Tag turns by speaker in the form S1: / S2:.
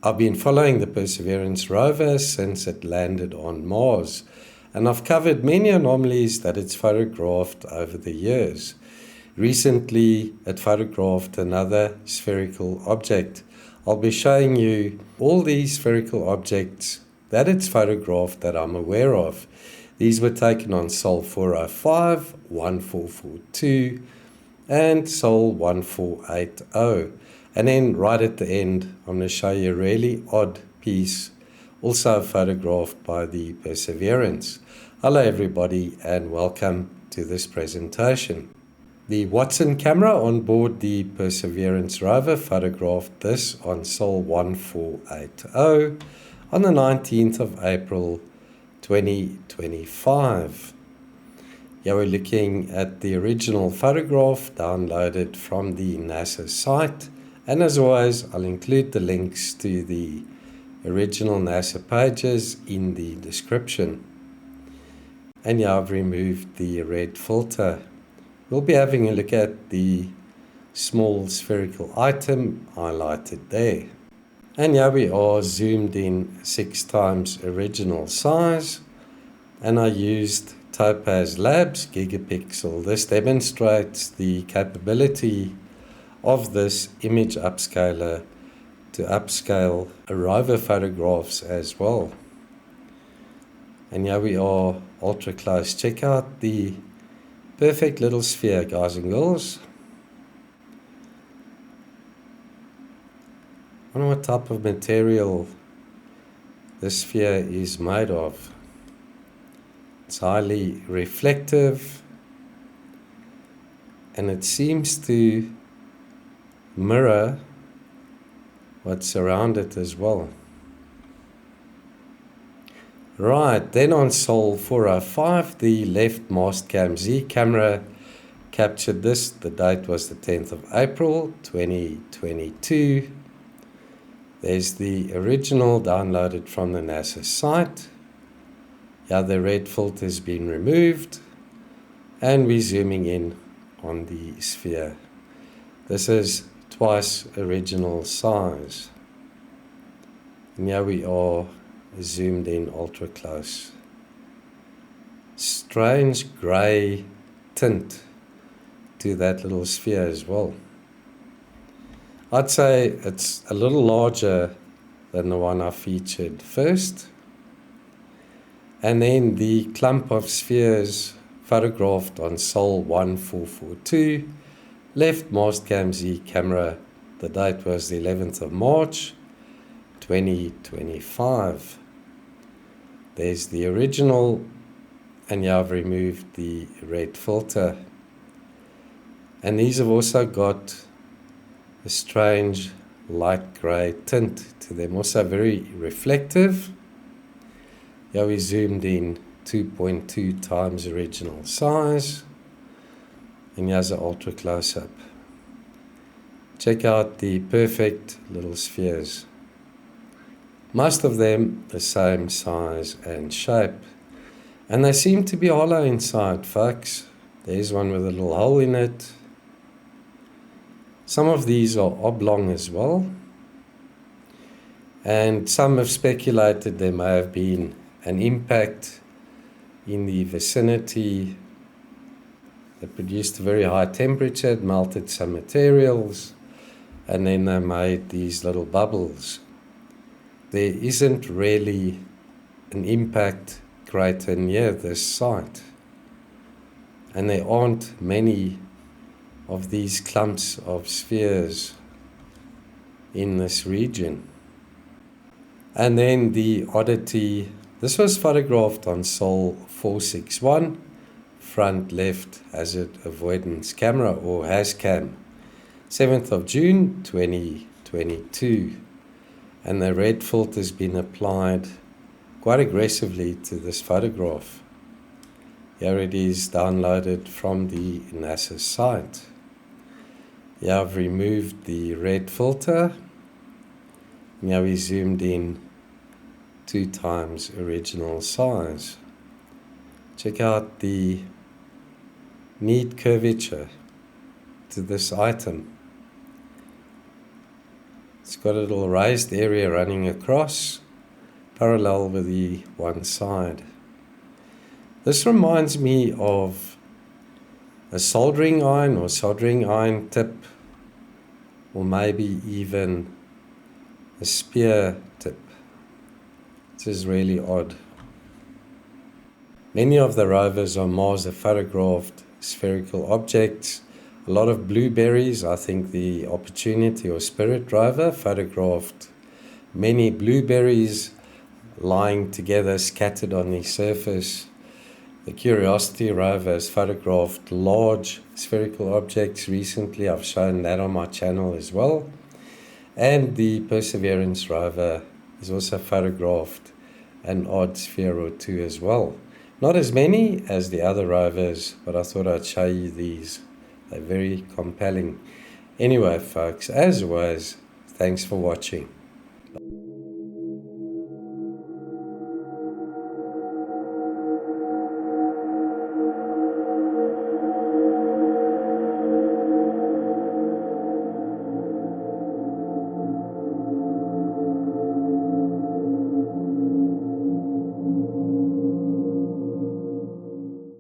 S1: I've been following the Perseverance Rover since it landed on Mars, and I've covered many anomalies that it's photographed over the years. Recently, it photographed another spherical object. I'll be showing you all these spherical objects that it's photographed that I'm aware of. These were taken on Sol 405, 1442, and Sol 1480. And then right at the end, I'm going to show you a really odd piece, also photographed by the Perseverance. Hello everybody and welcome to this presentation. The Watson camera on board the Perseverance Rover photographed this on Sol 1480 on the 19th of April 2025. Here we're looking at the original photograph downloaded from the NASA site, and as always I'll include the links to the original NASA pages in the description. And here I've removed the red filter. We'll be having a look at the small spherical item highlighted there. And here we are zoomed in 6 times original size, and I used Topaz Labs Gigapixel. This demonstrates the capability of this image upscaler to upscale rover photographs as well. And here we are ultra close. Check out the perfect little sphere, guys and girls. I wonder what type of material this sphere is made of. It's highly reflective, and it seems to mirror what's around it as well. Right, then on Sol 405, the left Mastcam-Z camera captured this. The date was the 10th of April 2022. There's the original downloaded from the NASA site. Yeah, the red filter has been removed, and we're zooming in on the sphere. This is twice original size. And here we are zoomed in ultra close. Strange grey tint to that little sphere as well. I'd say it's a little larger than the one I featured first. And then the clump of spheres photographed on Sol 1442, left Mastcam-Z camera, the date was the 11th of March 2025. There's the original, and yeah, I've removed the red filter. And these have also got a strange light grey tint to them, also very reflective. Yeah, we zoomed in 2.2 times original size, and here's an ultra close-up. Check out the perfect little spheres. Most of them the same size and shape, and they seem to be hollow inside, folks. There's one with a little hole in it. Some of these are oblong as well, and some have speculated there may have been an impact in the vicinity that produced a very high temperature. It melted some materials, and then they made these little bubbles. There isn't really an impact crater near this site, and there aren't many of these clumps of spheres in this region. And then the Oddity, this was photographed on Sol 461, front left hazard avoidance camera, or Hazcam, 7th of June 2022. And the red filter has been applied quite aggressively to this photograph. Here it is downloaded from the NASA site. Here I've removed the red filter. Now we zoomed in 2 times original size. Check out the neat curvature to this item. It's got a little raised area running across, parallel with the one side. This reminds me of a soldering iron or soldering iron tip, or maybe even a spear tip. This is really odd. Many of the rovers on Mars are photographed spherical objects. A lot of blueberries. I think the Opportunity or Spirit rover photographed many blueberries lying together, scattered on the surface. The Curiosity rover has photographed large spherical objects recently. I've shown that on my channel as well. And the Perseverance rover has also photographed an odd sphere or two as well. Not as many as the other rovers, but I thought I'd show you these. They're very compelling. Anyway, folks, as always, thanks for watching.